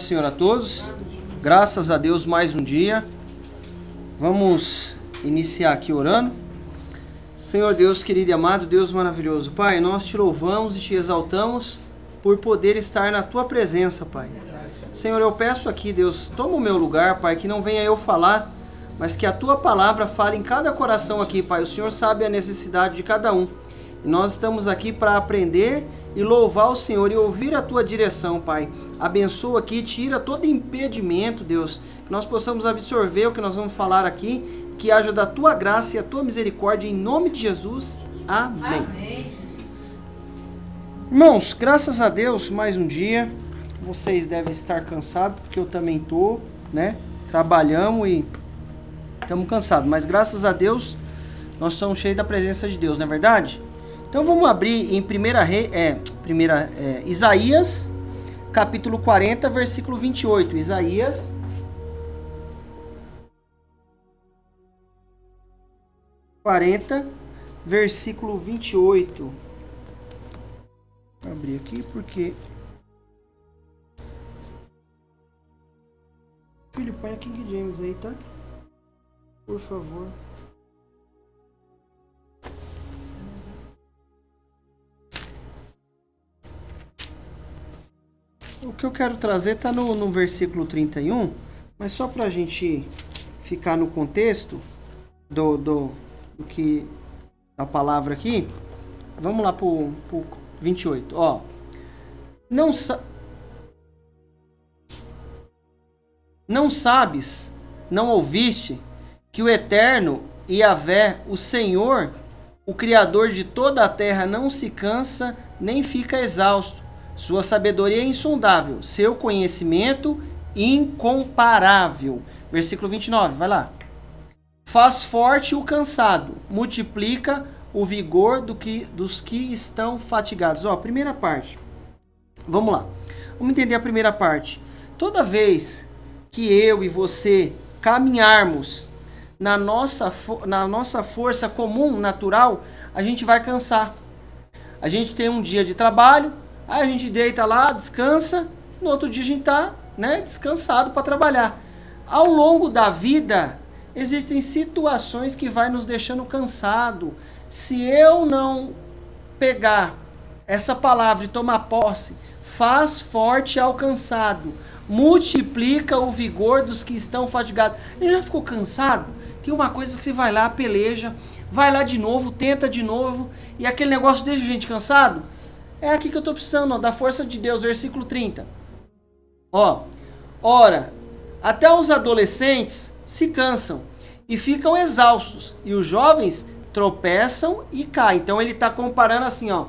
Senhor, a todos. Graças a Deus, mais um dia. Vamos iniciar aqui orando. Senhor Deus querido e amado, Deus maravilhoso. Pai, nós te louvamos e te exaltamos por poder estar na tua presença, Pai. Senhor, eu peço aqui, Deus, toma o meu lugar, Pai, que não venha eu falar, mas que a tua palavra fale em cada coração aqui, Pai. O Senhor sabe a necessidade de cada um. E nós estamos aqui para aprender e louvar o Senhor e ouvir a tua direção, Pai. Abençoa aqui, tira todo impedimento, Deus, que nós possamos absorver o que nós vamos falar aqui, que haja da tua graça e a tua misericórdia, em nome de Jesus. Amém. Amém, Jesus. Irmãos, graças a Deus, mais um dia. Vocês devem estar cansados, porque eu também estou, né? Trabalhamos e estamos cansados, mas graças a Deus, nós estamos cheios da presença de Deus, não é verdade? Então vamos abrir em Isaías, capítulo 40, versículo 28. Isaías 40, versículo 28. Vou abrir aqui porque... Filho, põe a King James aí, tá? Por favor. O que eu quero trazer está no versículo 31, mas só para a gente ficar no contexto do que a palavra aqui, vamos lá para o 28. Ó, não sabes, não ouviste, que o Eterno Yahvé, o Senhor, o Criador de toda a terra, não se cansa nem fica exausto. Sua sabedoria é insondável, seu conhecimento incomparável. Versículo 29, vai lá. Faz forte o cansado, multiplica o vigor dos que estão fatigados. Ó, primeira parte. Vamos lá. Vamos entender a primeira parte. Toda vez que eu e você caminharmos na nossa força comum, natural, a gente vai cansar. A gente tem um dia de trabalho, aí a gente deita lá, descansa, no outro dia a gente está, né, descansado para trabalhar. Ao longo da vida, existem situações que vai nos deixando cansado. Se eu não pegar essa palavra e tomar posse, faz forte ao cansado, multiplica o vigor dos que estão fatigados. Ele já ficou cansado? Tem uma coisa que você vai lá, peleja, vai lá de novo, tenta de novo, e aquele negócio deixa a gente cansado? É aqui que eu estou precisando, ó, da força de Deus, versículo 30. Ó, ora, até os adolescentes se cansam e ficam exaustos, e os jovens tropeçam e caem. Então ele está comparando assim, ó.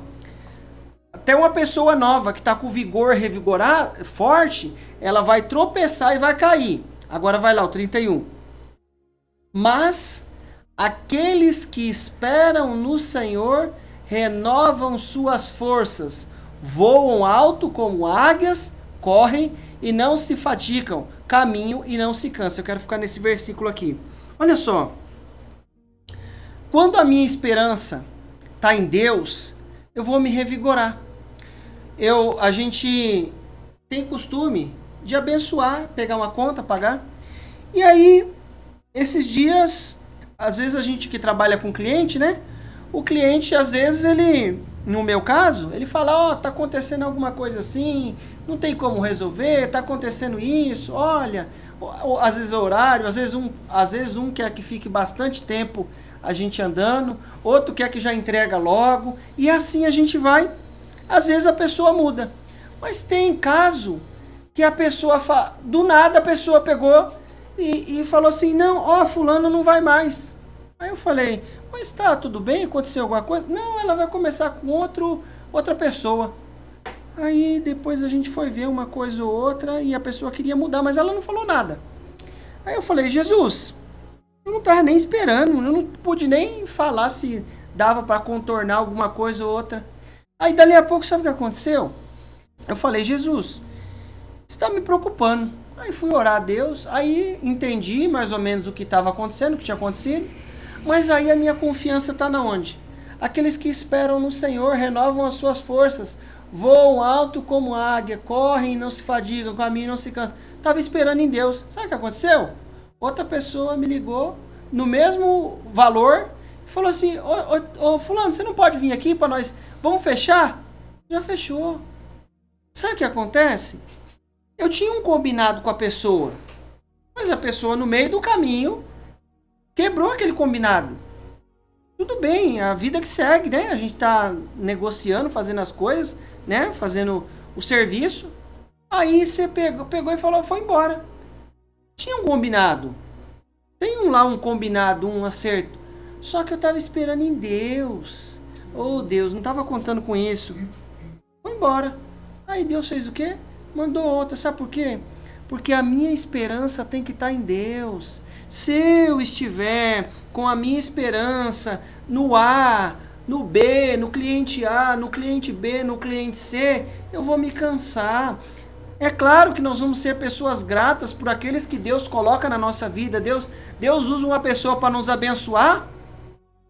Até uma pessoa nova que está com vigor revigorado, forte, ela vai tropeçar e vai cair. Agora vai lá, o 31. Mas aqueles que esperam no Senhor renovam suas forças, voam alto como águias, correm e não se fatigam, caminham e não se cansam. Eu quero ficar nesse versículo aqui. Olha só. Quando a minha esperança está em Deus, eu vou me revigorar. A gente tem costume de abençoar, pegar uma conta, pagar. E aí, esses dias, às vezes a gente que trabalha com cliente, né? O cliente, às vezes, ele, no meu caso, ele fala, ó, tá acontecendo alguma coisa assim, não tem como resolver, tá acontecendo isso, olha, às vezes é horário, às vezes um quer que fique bastante tempo a gente andando, outro quer que já entrega logo, e assim a gente vai. Às vezes a pessoa muda, mas tem caso que a pessoa, do nada a pessoa pegou e falou assim, não, ó, fulano não vai mais. Aí eu falei, mas tá tudo bem? Aconteceu alguma coisa? Não, ela vai começar com outra pessoa. Aí depois a gente foi ver uma coisa ou outra e a pessoa queria mudar, mas ela não falou nada. Aí eu falei, Jesus, eu não estava nem esperando, eu não pude nem falar se dava para contornar alguma coisa ou outra. Aí dali a pouco, sabe o que aconteceu? Eu falei, Jesus, você está me preocupando. Aí fui orar a Deus, aí entendi mais ou menos o que estava acontecendo, o que tinha acontecido. Mas aí a minha confiança está na onde? Aqueles que esperam no Senhor renovam as suas forças, voam alto como águia, correm e não se fadigam, caminham e não se cansam. Estava esperando em Deus. Sabe o que aconteceu? Outra pessoa me ligou no mesmo valor e falou assim: ô fulano, você não pode vir aqui para nós? Vamos fechar? Já fechou. Sabe o que acontece? Eu tinha um combinado com a pessoa, mas a pessoa no meio do caminho quebrou aquele combinado. Tudo bem, a vida que segue, né? A gente tá negociando, fazendo as coisas, né? Fazendo o serviço. Aí você pegou e falou, foi embora. Tinha um combinado. Tem lá um combinado, um acerto. Só que eu tava esperando em Deus. Oh, Deus, não tava contando com isso. Foi embora. Aí Deus fez o quê? Mandou outra. Sabe por quê? Porque a minha esperança tem que estar em Deus. Se eu estiver com a minha esperança no A, no B, no cliente A, no cliente B, no cliente C, eu vou me cansar. É claro que nós vamos ser pessoas gratas por aqueles que Deus coloca na nossa vida. Deus usa uma pessoa para nos abençoar.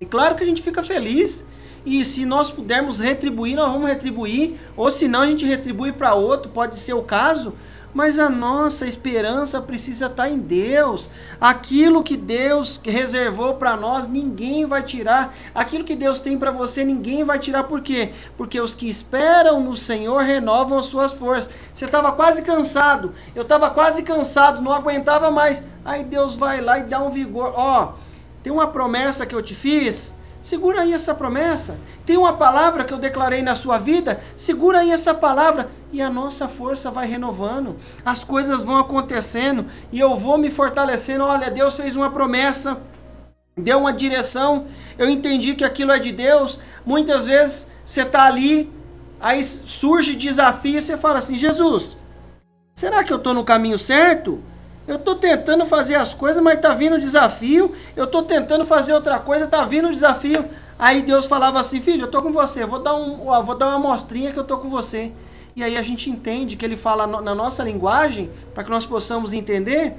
E claro que a gente fica feliz. E se nós pudermos retribuir, nós vamos retribuir. Ou se não, a gente retribui para outro, pode ser o caso. Mas a nossa esperança precisa estar em Deus. Aquilo que Deus reservou para nós, ninguém vai tirar. Aquilo que Deus tem para você, ninguém vai tirar. Por quê? Porque os que esperam no Senhor renovam as suas forças. Você estava quase cansado. Eu estava quase cansado, não aguentava mais. Aí Deus vai lá e dá um vigor. Ó, tem uma promessa que eu te fiz. Segura aí essa promessa. Tem uma palavra que eu declarei na sua vida. Segura aí essa palavra. E a nossa força vai renovando. As coisas vão acontecendo. E eu vou me fortalecendo. Olha, Deus fez uma promessa. Deu uma direção. Eu entendi que aquilo é de Deus. Muitas vezes você está ali. Aí surge desafio. E você fala assim, Jesus, será que eu estou no caminho certo? Eu estou tentando fazer as coisas, mas está vindo desafio. Eu estou tentando fazer outra coisa, está vindo desafio. Aí Deus falava assim, filho, eu estou com você. Vou dar uma amostrinha que eu estou com você. E aí a gente entende que ele fala na nossa linguagem, para que nós possamos entender,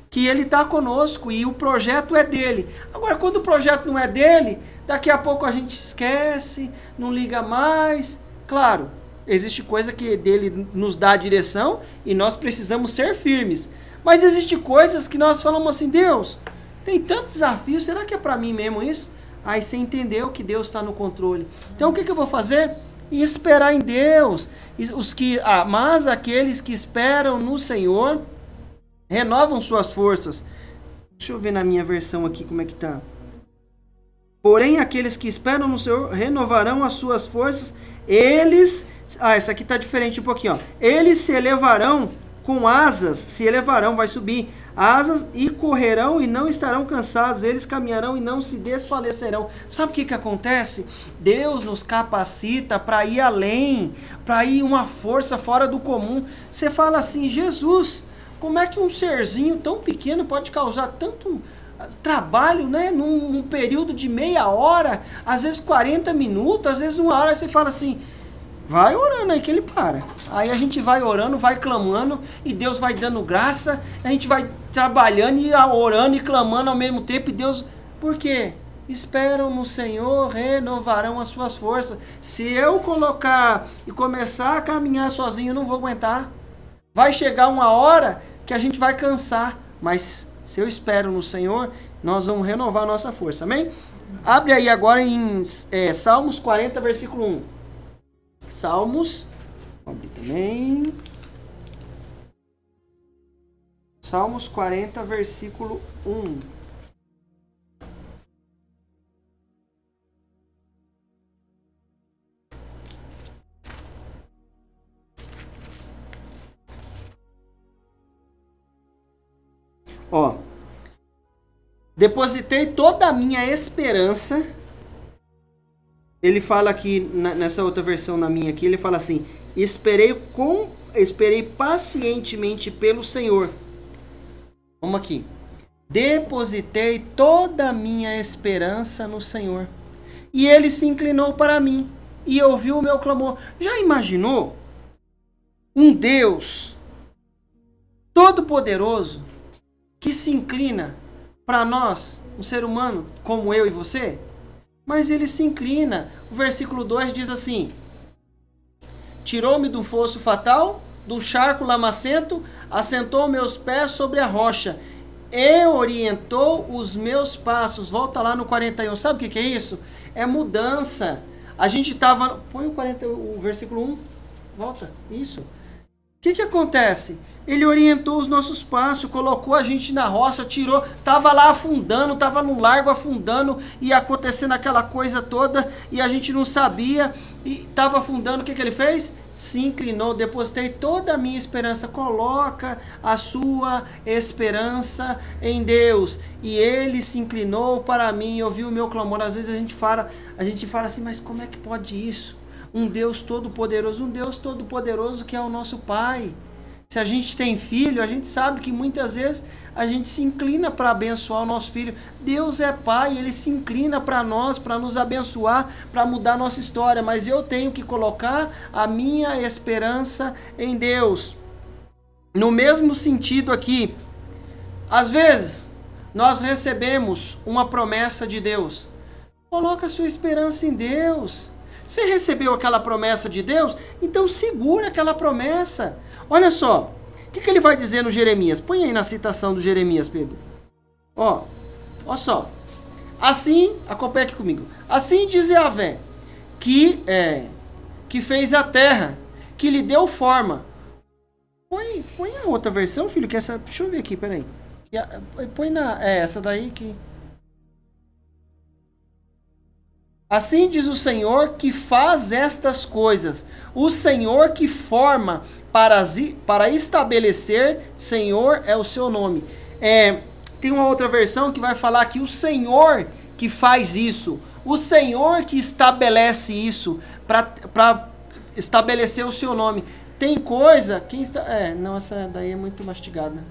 que ele está conosco e o projeto é dele. Agora, quando o projeto não é dele, daqui a pouco a gente esquece, não liga mais. Claro, existe coisa que dele nos dá a direção e nós precisamos ser firmes. Mas existem coisas que nós falamos assim, Deus, tem tanto desafio, será que é para mim mesmo isso? Aí você entendeu que Deus está no controle. Então o que eu vou fazer? Esperar em Deus. Mas aqueles que esperam no Senhor renovam suas forças. Deixa eu ver na minha versão aqui como é que tá. Porém, aqueles que esperam no Senhor renovarão as suas forças. Essa aqui tá diferente um pouquinho, ó. Eles se elevarão com asas, se elevarão, vai subir asas e correrão e não estarão cansados, eles caminharão e não se desfalecerão. Sabe o que acontece? Deus nos capacita para ir além, para ir uma força fora do comum. Você fala assim, Jesus, como é que um serzinho tão pequeno pode causar tanto trabalho, né? Num período de meia hora, às vezes 40 minutos, às vezes 1 hora, você fala assim, vai orando aí que ele para. Aí a gente vai orando, vai clamando e Deus vai dando graça. A gente vai trabalhando e orando e clamando ao mesmo tempo. E Deus, por quê? Esperam no Senhor, renovarão as suas forças. Se eu colocar e começar a caminhar sozinho, eu não vou aguentar. Vai chegar uma hora que a gente vai cansar. Mas se eu espero no Senhor, nós vamos renovar a nossa força. Amém? Abre aí agora em Salmos 40, versículo 1. Salmos, vamos abrir também. Salmos 40, versículo 1. Ó, depositei toda a minha esperança. Ele fala aqui, nessa outra versão na minha aqui, ele fala assim, esperei pacientemente pelo Senhor. Vamos aqui. Depositei toda a minha esperança no Senhor. E ele se inclinou para mim e ouviu o meu clamor. Já imaginou? Um Deus todo-poderoso que se inclina para nós, um ser humano como eu e você? Mas ele se inclina. O versículo 2 diz assim, tirou-me do fosso fatal, do charco lamacento, assentou meus pés sobre a rocha e orientou os meus passos. Volta lá no 41. Sabe o que é isso? É mudança. A gente estava... Põe o versículo 1. Volta. Isso. O que acontece? Ele orientou os nossos passos, colocou a gente na roça, tirou, estava lá afundando, estava no largo afundando, e acontecendo aquela coisa toda, e a gente não sabia, e estava afundando. O que ele fez? Se inclinou, depositei toda a minha esperança. Coloca a sua esperança em Deus. E ele se inclinou para mim, ouviu o meu clamor. Às vezes a gente fala assim, mas como é que pode isso? Um Deus todo-poderoso que é o nosso Pai. Se a gente tem filho, a gente sabe que muitas vezes a gente se inclina para abençoar o nosso filho. Deus é Pai, Ele se inclina para nós, para nos abençoar, para mudar a nossa história. Mas eu tenho que colocar a minha esperança em Deus. No mesmo sentido aqui, às vezes nós recebemos uma promessa de Deus. Coloca a sua esperança em Deus. Você recebeu aquela promessa de Deus? Então segura aquela promessa. Olha só, o que ele vai dizer no Jeremias? Põe aí na citação do Jeremias, Pedro. Ó só. Assim, acompanha aqui comigo. Assim diz Yahvé, que fez a terra, que lhe deu forma. Põe a outra versão, filho, que essa... Deixa eu ver aqui, peraí. Põe essa daí que... Assim diz o Senhor que faz estas coisas, o Senhor que forma para estabelecer, Senhor é o seu nome. Tem uma outra versão que vai falar que o Senhor que faz isso, o Senhor que estabelece isso, para estabelecer o seu nome. Tem coisa... Não, essa daí é muito mastigada.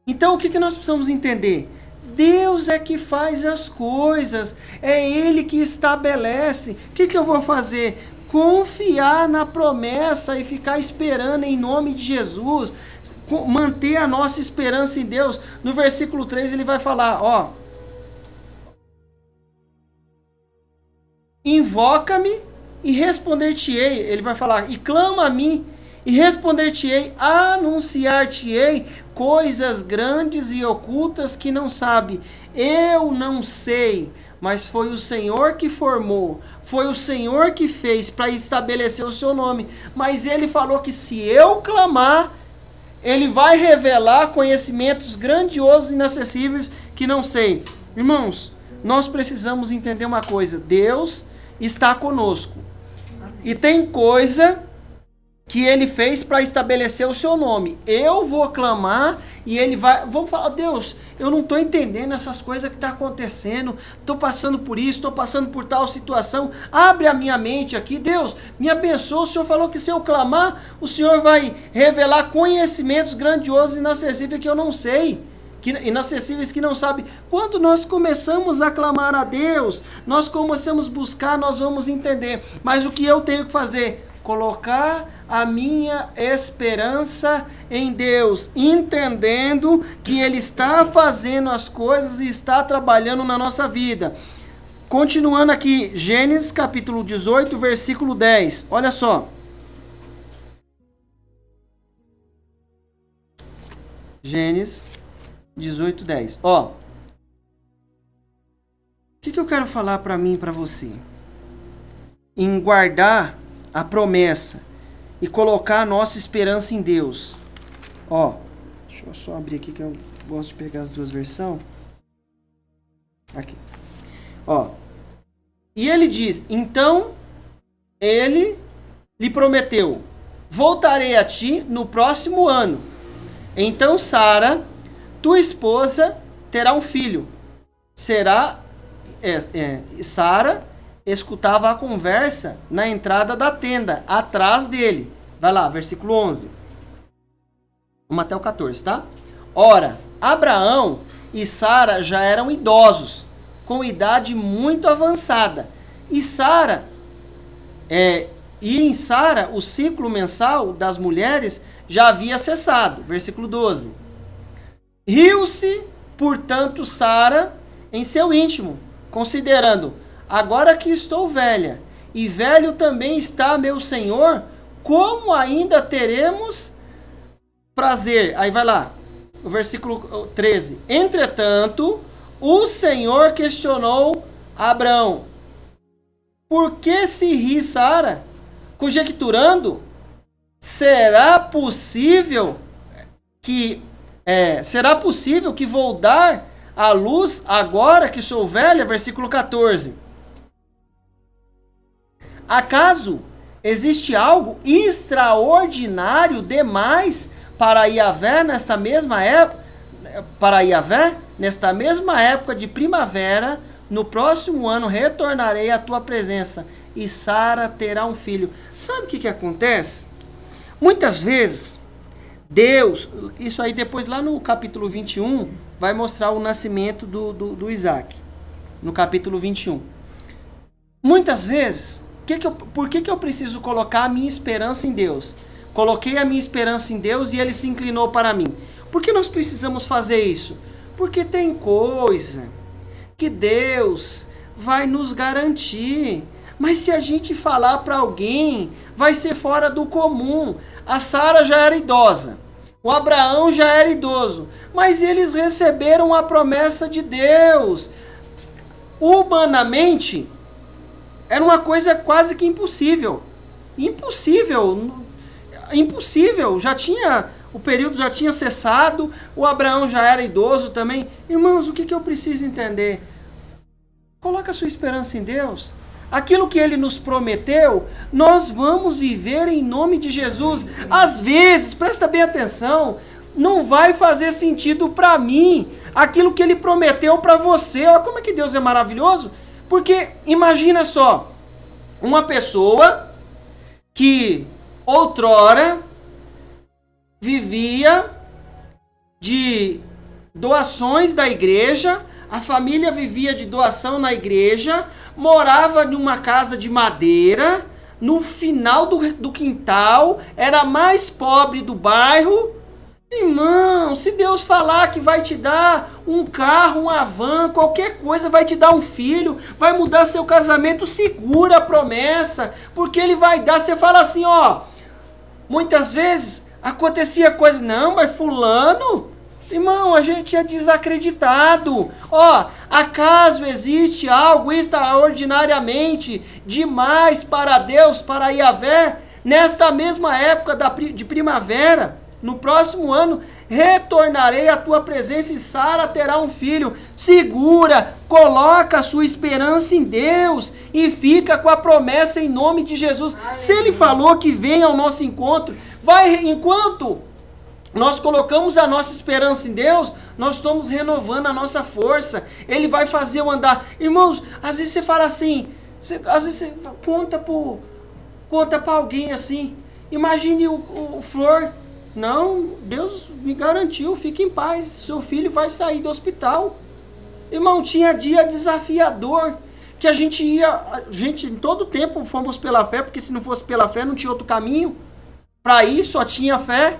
Então o que nós precisamos entender? Deus é que faz as coisas, é Ele que estabelece. O que eu vou fazer? Confiar na promessa e ficar esperando em nome de Jesus, manter a nossa esperança em Deus. No versículo 3 ele vai falar, invoca-me e responder-te-ei. Ele vai falar, e clama a mim e responder-te-ei, anunciar-te-ei coisas grandes e ocultas que não sabe. Eu não sei, mas foi o Senhor que formou, foi o Senhor que fez para estabelecer o seu nome. Mas ele falou que se eu clamar, ele vai revelar conhecimentos grandiosos e inacessíveis que não sei. Irmãos, nós precisamos entender uma coisa: Deus está conosco. E tem coisa que ele fez para estabelecer o seu nome. Eu vou clamar e ele vai... Vamos falar, Deus, eu não estou entendendo essas coisas que estão acontecendo, estou passando por isso, estou passando por tal situação, abre a minha mente aqui, Deus, me abençoa. O Senhor falou que se eu clamar, o Senhor vai revelar conhecimentos grandiosos e inacessíveis que eu não sei, inacessíveis que não sabe. Quando nós começamos a clamar a Deus, nós começamos a buscar, nós vamos entender. Mas o que eu tenho que fazer? Colocar a minha esperança em Deus, entendendo que Ele está fazendo as coisas e está trabalhando na nossa vida. Continuando aqui, Gênesis capítulo 18, versículo 10. Olha só. Gênesis 18, 10. O que eu quero falar para mim e para você? Em guardar a promessa e colocar a nossa esperança em Deus. Deixa eu só abrir aqui que eu gosto de pegar as duas versões. Aqui. E ele diz, então ele lhe prometeu, voltarei a ti no próximo ano. Então Sara, tua esposa, terá um filho. Sara escutava a conversa na entrada da tenda, atrás dele. Vai lá, versículo 11. Vamos até o 14, tá? Ora, Abraão e Sara já eram idosos, com idade muito avançada. E em Sara, o ciclo mensal das mulheres já havia cessado. Versículo 12. Riu-se, portanto, Sara em seu íntimo, considerando: agora que estou velha e velho também está meu senhor, como ainda teremos prazer? Aí vai lá, o versículo 13. Entretanto, o Senhor questionou Abrão: por que se ri Sara? Conjecturando, será possível que vou dar à luz agora que sou velha? Versículo 14. Acaso existe algo extraordinário demais para Yahvé nesta mesma época de primavera? No próximo ano retornarei à tua presença e Sara terá um filho. Sabe o que acontece? Muitas vezes, Deus, isso aí depois lá no capítulo 21, vai mostrar o nascimento do Isaac. No capítulo 21. Muitas vezes, por que eu preciso colocar a minha esperança em Deus? Coloquei a minha esperança em Deus e Ele se inclinou para mim. Por que nós precisamos fazer isso? Porque tem coisa que Deus vai nos garantir. Mas se a gente falar para alguém, vai ser fora do comum. A Sara já era idosa, o Abraão já era idoso, mas eles receberam a promessa de Deus. Humanamente, era uma coisa quase que impossível. Impossível. O período já tinha cessado, o Abraão já era idoso também. Irmãos, o que eu preciso entender? Coloca a sua esperança em Deus. Aquilo que Ele nos prometeu, nós vamos viver em nome de Jesus. Às vezes, presta bem atenção, não vai fazer sentido para mim aquilo que Ele prometeu para você. Olha como é que Deus é maravilhoso. Porque imagina só, uma pessoa que outrora vivia de doações da igreja, a família vivia de doação na igreja, morava numa casa de madeira, no final do quintal, era a mais pobre do bairro. Irmão, se Deus falar que vai te dar um carro, uma van, qualquer coisa, vai te dar um filho, vai mudar seu casamento, segura a promessa, porque Ele vai dar. Você fala assim, ó, muitas vezes acontecia coisa, não, mas fulano, irmão, a gente é desacreditado. Ó, acaso existe algo extraordinariamente demais para Deus, para Yahvé, nesta mesma época de primavera? No próximo ano, retornarei à tua presença e Sara terá um filho. Segura, coloca a sua esperança em Deus e fica com a promessa em nome de Jesus. Se Ele falou que vem ao nosso encontro, enquanto nós colocamos a nossa esperança em Deus, nós estamos renovando a nossa força. Ele vai fazer eu andar. Irmãos, às vezes você fala assim, às vezes você conta para alguém assim, imagine o Flor. Não, Deus me garantiu, fique em paz, seu filho vai sair do hospital. Irmão, tinha dia desafiador, que a gente em todo tempo fomos pela fé, porque se não fosse pela fé não tinha outro caminho. Para ir, só tinha fé.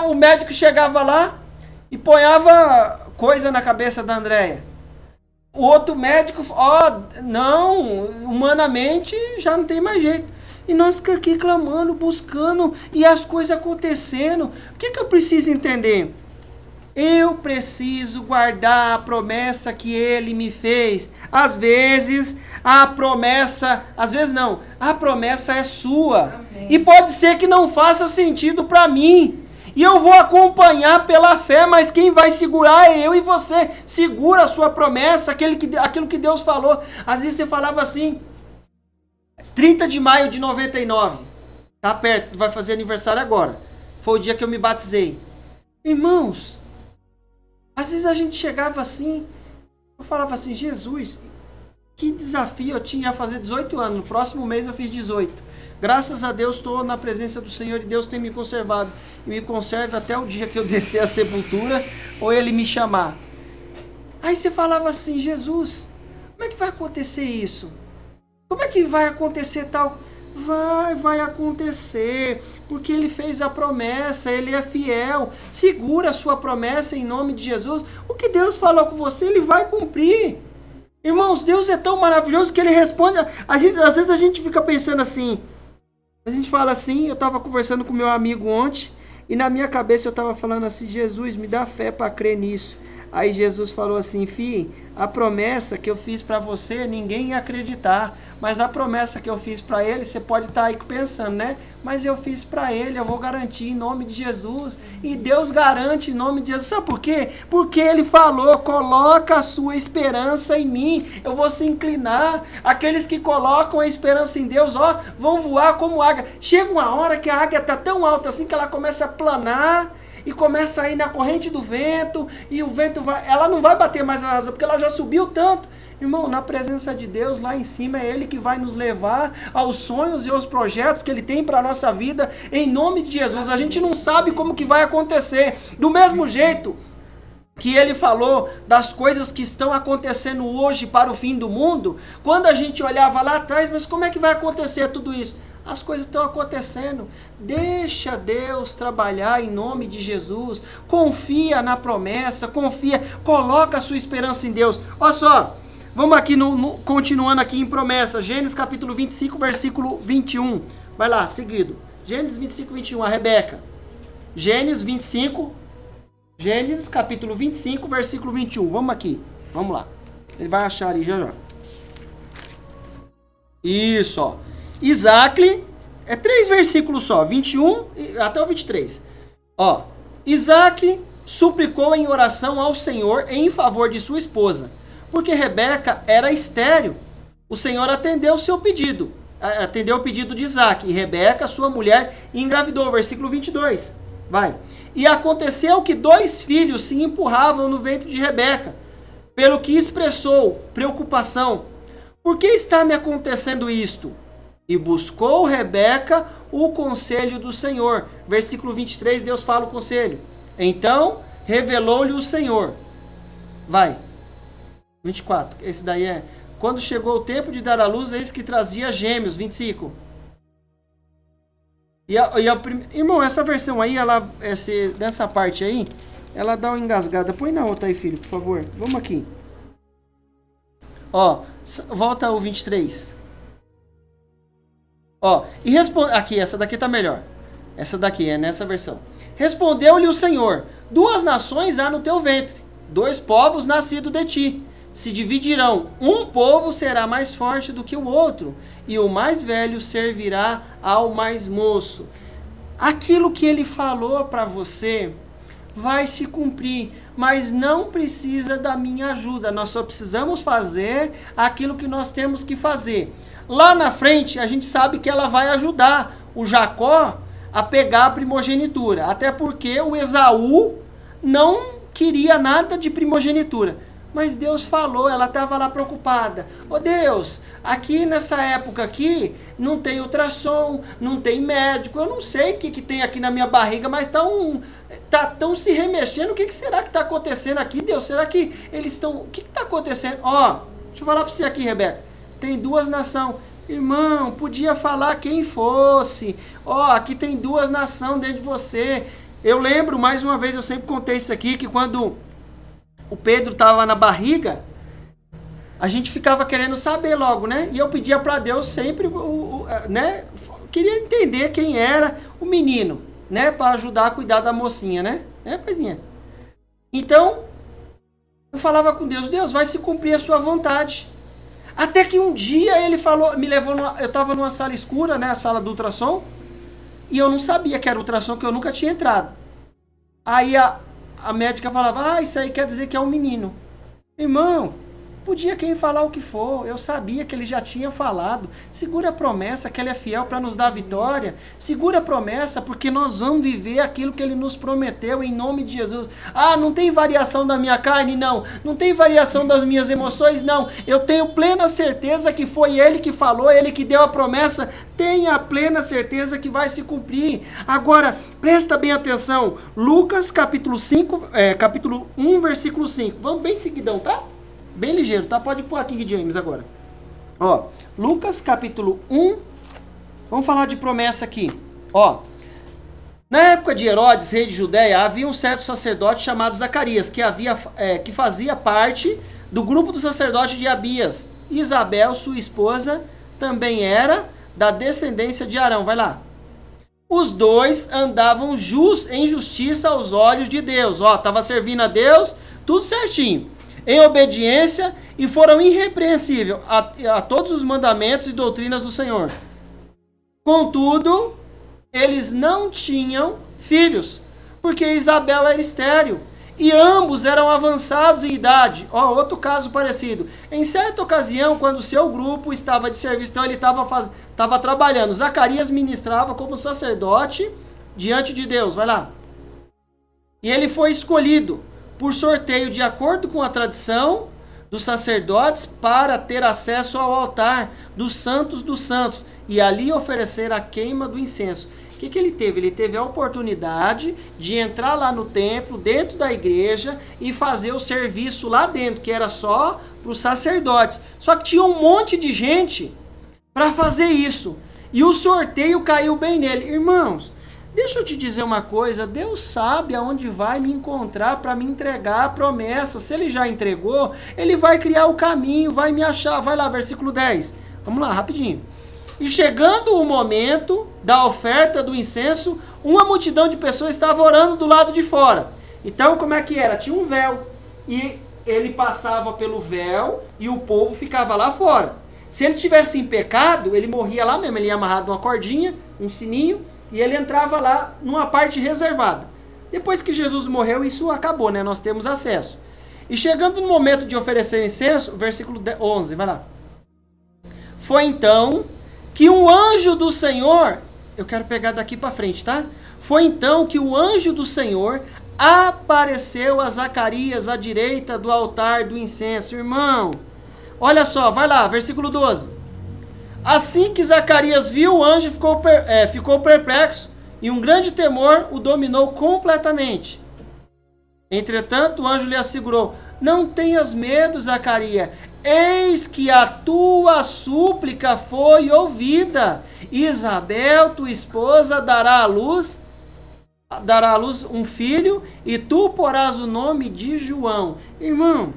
O médico chegava lá e ponhava coisa na cabeça da Andréia. O outro médico, não, humanamente já não tem mais jeito. E nós aqui clamando, buscando, e as coisas acontecendo. O que eu preciso entender? Eu preciso guardar a promessa que Ele me fez. Às vezes a promessa é sua. Amém. E pode ser que não faça sentido para mim. E eu vou acompanhar pela fé, mas quem vai segurar é eu e você. Segura a sua promessa, aquilo que Deus falou. Às vezes você falava assim, 30 de maio de 99, tá perto, vai fazer aniversário agora. Foi o dia que eu me batizei. Irmãos, às vezes a gente chegava assim, eu falava assim, Jesus, que desafio eu tinha a fazer 18 anos. No próximo mês eu fiz 18. Graças a Deus estou na presença do Senhor e Deus tem me conservado. E me conserve até o dia que eu descer a sepultura ou Ele me chamar. Aí você falava assim, Jesus, como é que vai acontecer isso? Como é que vai acontecer tal? Vai acontecer, porque Ele fez a promessa, Ele é fiel. Segura a sua promessa em nome de Jesus. O que Deus falou com você, Ele vai cumprir. Irmãos, Deus é tão maravilhoso que ele responde. Às vezes a gente fica pensando assim. A gente fala assim, eu estava conversando com meu amigo ontem, e na minha cabeça eu estava falando assim, Jesus, me dá fé para crer nisso. Aí Jesus falou assim, filho, a promessa que eu fiz para você, ninguém ia acreditar. Mas a promessa que eu fiz para ele, você pode estar aí pensando, né? Mas eu fiz para ele, eu vou garantir em nome de Jesus. E Deus garante em nome de Jesus. Sabe por quê? Porque ele falou, coloca a sua esperança em mim. Eu vou se inclinar. Aqueles que colocam a esperança em Deus, ó, vão voar como águia. Chega uma hora que a águia está tão alta assim que ela começa a planar. E começa a ir na corrente do vento, e o vento vai, ela não vai bater mais a asa, porque ela já subiu tanto. Irmão, na presença de Deus, lá em cima, é Ele que vai nos levar aos sonhos e aos projetos que Ele tem para a nossa vida, em nome de Jesus. A gente não sabe como que vai acontecer. Do mesmo jeito que Ele falou das coisas que estão acontecendo hoje para o fim do mundo, quando a gente olhava lá atrás, mas como é que vai acontecer tudo isso? As coisas estão acontecendo. Deixa Deus trabalhar em nome de Jesus. Confia na promessa, confia, coloca a sua esperança em Deus. Olha só, vamos aqui, continuando aqui em promessa. Gênesis capítulo 25, versículo 21. Vai lá, seguido. Gênesis 25, 21, a Rebeca. Gênesis capítulo 25, versículo 21. Vamos aqui, vamos lá. Ele vai achar ali já já. Isso, ó. Isaac, é 3 versículos só, 21 até o 23. Ó, Isaac suplicou em oração ao Senhor em favor de sua esposa, porque Rebeca era estéril. O Senhor atendeu o seu pedido, atendeu o pedido de Isaac, e Rebeca, sua mulher, engravidou. Versículo 22, vai. E aconteceu que 2 filhos se empurravam no ventre de Rebeca, pelo que expressou preocupação. Por que está me acontecendo isto? E buscou Rebeca o conselho do Senhor. Versículo 23, Deus fala o conselho. Então, revelou-lhe o Senhor. Vai. 24, esse daí é. Quando chegou o tempo de dar à luz, eis que trazia gêmeos. 25. Irmão, essa versão aí, nessa parte aí, ela dá uma engasgada. Põe na outra aí, filho, por favor. Vamos aqui. Ó, volta ao 23. Ó, e responde. Aqui, essa daqui tá melhor. Essa daqui é nessa versão. Respondeu-lhe o Senhor: 2 nações há no teu ventre, 2 povos nascidos de ti. Se dividirão, um povo será mais forte do que o outro, e o mais velho servirá ao mais moço. Aquilo que ele falou para você vai se cumprir, mas não precisa da minha ajuda. Nós só precisamos fazer aquilo que nós temos que fazer. Lá na frente, a gente sabe que ela vai ajudar o Jacó a pegar a primogenitura. Até porque o Esaú não queria nada de primogenitura. Mas Deus falou, ela estava lá preocupada. Ô Deus, aqui nessa época aqui, não tem ultrassom, não tem médico. Eu não sei o que tem aqui na minha barriga, mas tão se remexendo. O que será que está acontecendo aqui, Deus? Será que eles estão... O que está acontecendo? Ó, deixa eu falar para você aqui, Rebeca. Tem 2 nações. Irmão, podia falar quem fosse. Ó, aqui tem 2 nações dentro de você. Eu lembro, mais uma vez, eu sempre contei isso aqui, que quando o Pedro estava na barriga, a gente ficava querendo saber logo, né? E eu pedia para Deus sempre, né? Queria entender quem era o menino, né? Para ajudar a cuidar da mocinha, né? Paizinha? Então, eu falava com Deus: Deus, vai se cumprir a sua vontade. Até que um dia ele falou, me levou, eu estava numa sala escura, né, a sala do ultrassom, e eu não sabia que era ultrassom, que eu nunca tinha entrado. Aí a médica falava: isso aí quer dizer que é um menino. Irmão, podia quem falar o que for, eu sabia que ele já tinha falado. Segura a promessa, que ele é fiel para nos dar vitória. Segura a promessa, porque nós vamos viver aquilo que ele nos prometeu, em nome de Jesus. Ah, não tem variação da minha carne? Não. Não tem variação das minhas emoções? Não. Eu tenho plena certeza que foi ele que falou, ele que deu a promessa. Tenha plena certeza que vai se cumprir. Agora, presta bem atenção. Lucas capítulo 1, versículo 5. Vamos bem seguidão, tá? Bem ligeiro, tá? Pode pôr aqui, James, agora. Ó, Lucas capítulo 1. Vamos falar de promessa aqui. Ó, na época de Herodes, rei de Judéia, havia um certo sacerdote chamado Zacarias, que fazia parte do grupo do sacerdote de Abias. Isabel, sua esposa, também era da descendência de Arão. Vai lá. Os dois andavam em justiça aos olhos de Deus. Estava servindo a Deus, tudo certinho. Em obediência, e foram irrepreensíveis a todos os mandamentos e doutrinas do Senhor. Contudo, eles não tinham filhos, porque Isabel era estéril, e ambos eram avançados em idade. Outro caso parecido. Em certa ocasião, quando o seu grupo estava de serviço, então ele estava trabalhando. Zacarias ministrava como sacerdote diante de Deus. Vai lá. E ele foi escolhido por sorteio de acordo com a tradição dos sacerdotes para ter acesso ao altar dos santos e ali oferecer a queima do incenso. O que ele teve? Ele teve a oportunidade de entrar lá no templo, dentro da igreja, e fazer o serviço lá dentro, que era só para os sacerdotes. Só que tinha um monte de gente para fazer isso. E o sorteio caiu bem nele. Irmãos, deixa eu te dizer uma coisa. Deus sabe aonde vai me encontrar para me entregar a promessa. Se ele já entregou, ele vai criar o caminho, vai me achar. Vai lá, versículo 10. Vamos lá, rapidinho. E chegando o momento da oferta do incenso, uma multidão de pessoas estava orando do lado de fora. Então, como é que era? Tinha um véu. E ele passava pelo véu e o povo ficava lá fora. Se ele tivesse em pecado, ele morria lá mesmo. Ele ia amarrado numa cordinha, um sininho, e ele entrava lá numa parte reservada. Depois que Jesus morreu, isso acabou, né? Nós temos acesso. E chegando no momento de oferecer incenso, versículo 11, vai lá. Foi então que um anjo do Senhor, eu quero pegar daqui para frente, tá? Foi então que o anjo do Senhor apareceu a Zacarias à direita do altar do incenso. Irmão, olha só, vai lá, versículo 12. Assim que Zacarias viu o anjo, ficou perplexo, e um grande temor o dominou completamente. Entretanto, o anjo lhe assegurou: não tenhas medo, Zacarias. Eis que a tua súplica foi ouvida. Isabel, tua esposa, dará à luz um filho, e tu porás o nome de João. Irmão,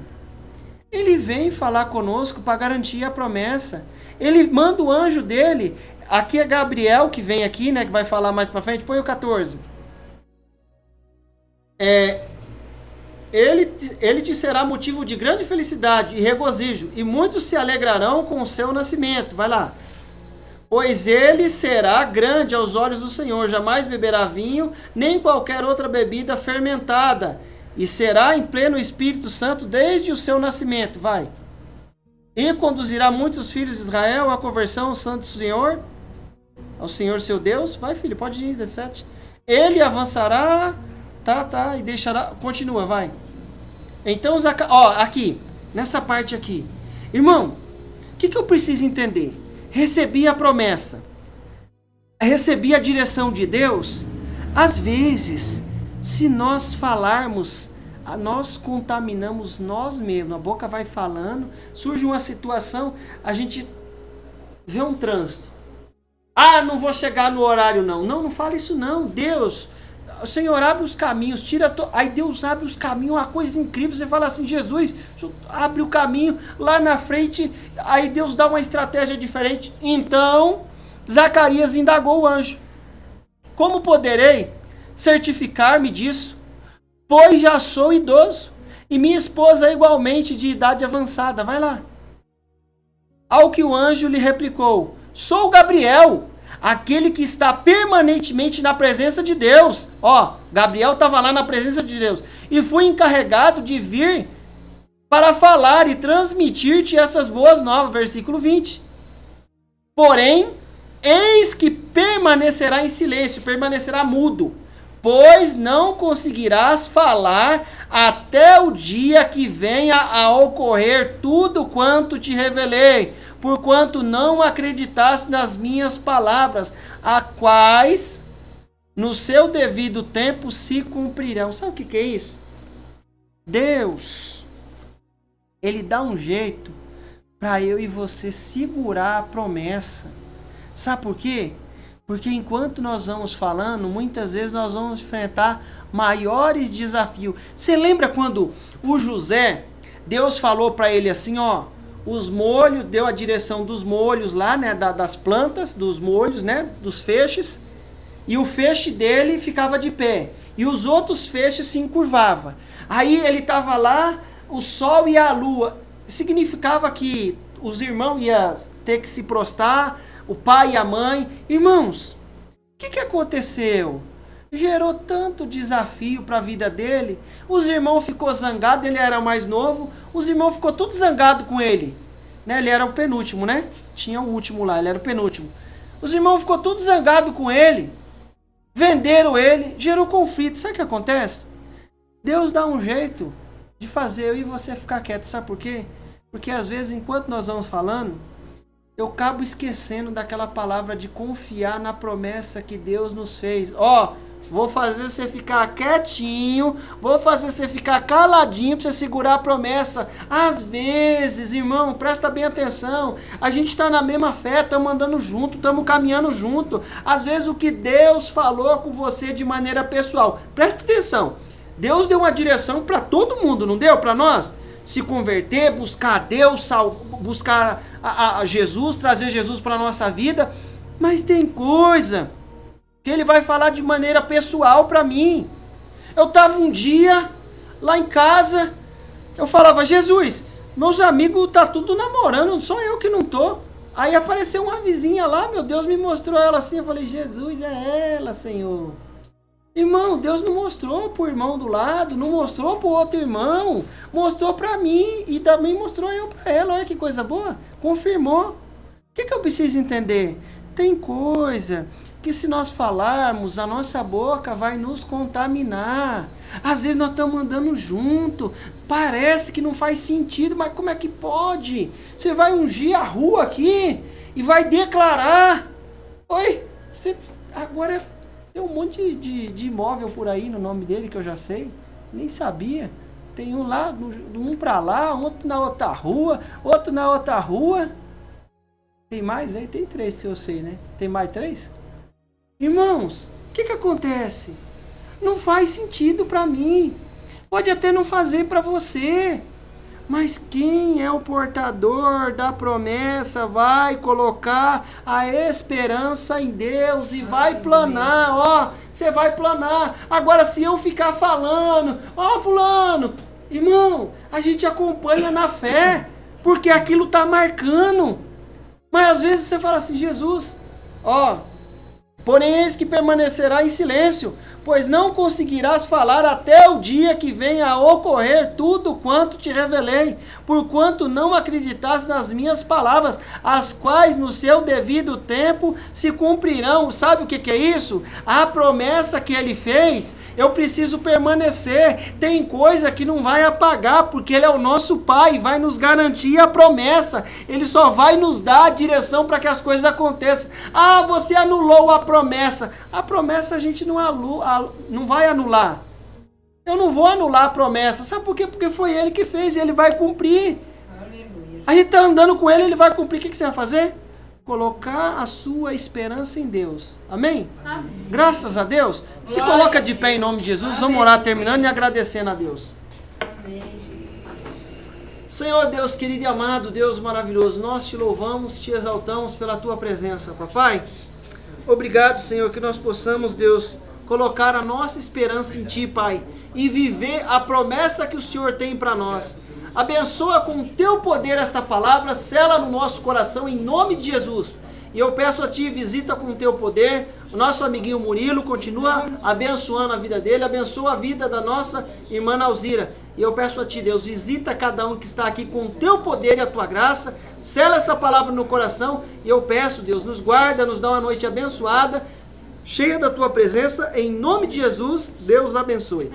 ele vem falar conosco para garantir a promessa. Ele manda o anjo dele. Aqui é Gabriel que vem aqui, né, que vai falar mais para frente. Põe o 14. Ele te será motivo de grande felicidade e regozijo, e muitos se alegrarão com o seu nascimento. Vai lá. Pois ele será grande aos olhos do Senhor, jamais beberá vinho, nem qualquer outra bebida fermentada, e será em pleno Espírito Santo desde o seu nascimento. Vai. E conduzirá muitos filhos de Israel à conversão ao Santo Senhor, ao Senhor seu Deus. Vai, filho, pode ir, 17. Ele avançará... Tá, e deixará... Continua, vai. Então, aqui, nessa parte aqui. Irmão, o que eu preciso entender? Recebi a promessa. Recebi a direção de Deus. Às vezes, se nós falarmos, nós contaminamos nós mesmos. A boca vai falando, surge uma situação, a gente vê um trânsito. Não vou chegar no horário não. Não fala isso não. Deus... O Senhor abre os caminhos, aí Deus abre os caminhos, uma coisa incrível. Você fala assim: Jesus, abre o caminho lá na frente, aí Deus dá uma estratégia diferente. Então, Zacarias indagou o anjo: como poderei certificar-me disso? Pois já sou idoso, e minha esposa é igualmente de idade avançada. Vai lá. Ao que o anjo lhe replicou: sou Gabriel, aquele que está permanentemente na presença de Deus. Gabriel estava lá na presença de Deus. E fui encarregado de vir para falar e transmitir-te essas boas novas. Versículo 20. Porém, eis que permanecerá em silêncio, permanecerá mudo, pois não conseguirás falar até o dia que venha a ocorrer tudo quanto te revelei, porquanto não acreditaste nas minhas palavras, a quais no seu devido tempo se cumprirão. Sabe o que é isso? Deus, ele dá um jeito para eu e você segurar a promessa. Sabe por quê? Porque enquanto nós vamos falando, muitas vezes nós vamos enfrentar maiores desafios. Você lembra quando o José, Deus falou para ele assim, ó, os molhos, deu a direção dos molhos lá, né, das plantas, dos molhos, né, dos feixes, e o feixe dele ficava de pé, e os outros feixes se encurvavam. Aí ele estava lá, o sol e a lua, significava que os irmãos iam ter que se prostrar, o pai e a mãe. Irmãos, o que aconteceu? Gerou tanto desafio para a vida dele. Os irmãos ficou zangado, ele era mais novo. Os irmãos ficou tudo zangado com ele, né? Ele era o penúltimo, né? Tinha o último lá, ele era o penúltimo. Os irmãos ficou tudo zangado com ele. Venderam ele, gerou conflito. Sabe o que acontece? Deus dá um jeito de fazer eu e você ficar quieto. Sabe por quê? Porque às vezes, enquanto nós vamos falando, eu acabo esquecendo daquela palavra de confiar na promessa que Deus nos fez. Ó, vou fazer você ficar quietinho, vou fazer você ficar caladinho para você segurar a promessa. Às vezes, irmão, presta bem atenção, a gente está na mesma fé, estamos andando junto, estamos caminhando junto. Às vezes o que Deus falou com você de maneira pessoal, presta atenção, Deus deu uma direção para todo mundo, não deu para nós? Se converter, buscar a Deus, buscar a Jesus, trazer Jesus para a nossa vida, mas tem coisa que ele vai falar de maneira pessoal para mim. Eu estava um dia lá em casa, eu falava, Jesus, meus amigos tá tudo namorando, só eu que não tô. Aí apareceu uma vizinha lá, meu Deus, me mostrou ela assim, eu falei, Jesus, é ela, Senhor. Irmão, Deus não mostrou pro irmão do lado, não mostrou pro outro irmão, mostrou para mim e também mostrou eu para ela. Olha que coisa boa, confirmou. O que eu preciso entender? Tem coisa que se nós falarmos, a nossa boca vai nos contaminar. Às vezes nós estamos andando junto, parece que não faz sentido, mas como é que pode? Você vai ungir a rua aqui e vai declarar. Oi, você agora tem um monte de imóvel por aí no nome dele que eu já sei, nem sabia. Tem um lá, um para lá, outro na outra rua, outro na outra rua. Tem mais aí? Tem 3 se eu sei, né? Tem mais 3? Irmãos, o que acontece? Não faz sentido para mim. Pode até não fazer para você. Mas quem é o portador da promessa vai colocar a esperança em Deus e vai planar, ó, você vai planar. Agora se eu ficar falando, ó fulano, irmão, a gente acompanha na fé, porque aquilo tá marcando. Mas às vezes você fala assim, Jesus, ó, porém eis que permanecerá em silêncio, pois não conseguirás falar até o dia que venha a ocorrer tudo quanto te revelei, porquanto não acreditaste nas minhas palavras, as quais no seu devido tempo se cumprirão. Sabe o que é isso? A promessa que ele fez, eu preciso permanecer. Tem coisa que não vai apagar, porque ele é o nosso Pai, vai nos garantir a promessa, ele só vai nos dar a direção para que as coisas aconteçam. Ah, você anulou a promessa a gente não vai anular. Eu não vou anular a promessa. Sabe por quê? Porque foi ele que fez e ele vai cumprir. Aleluia. A gente está andando com ele, ele vai cumprir. O que você vai fazer? Colocar a sua esperança em Deus. Amém? Amém. Graças a Deus. Se coloca de pé em nome de Jesus. Amém. Vamos orar terminando e agradecendo a Deus. Amém. Senhor Deus querido e amado, Deus maravilhoso, nós te louvamos, te exaltamos pela tua presença, papai. Obrigado, Senhor, que nós possamos, Deus, colocar a nossa esperança em Ti, Pai, e viver a promessa que o Senhor tem para nós. Abençoa com o Teu poder essa palavra, sela no nosso coração em nome de Jesus. E eu peço a Ti, visita com o Teu poder, o nosso amiguinho Murilo, continua abençoando a vida dele, abençoa a vida da nossa irmã Alzira. E eu peço a Ti, Deus, visita cada um que está aqui com o Teu poder e a Tua graça, sela essa palavra no coração, e eu peço, Deus, nos guarda, nos dá uma noite abençoada, cheia da Tua presença, em nome de Jesus, Deus abençoe.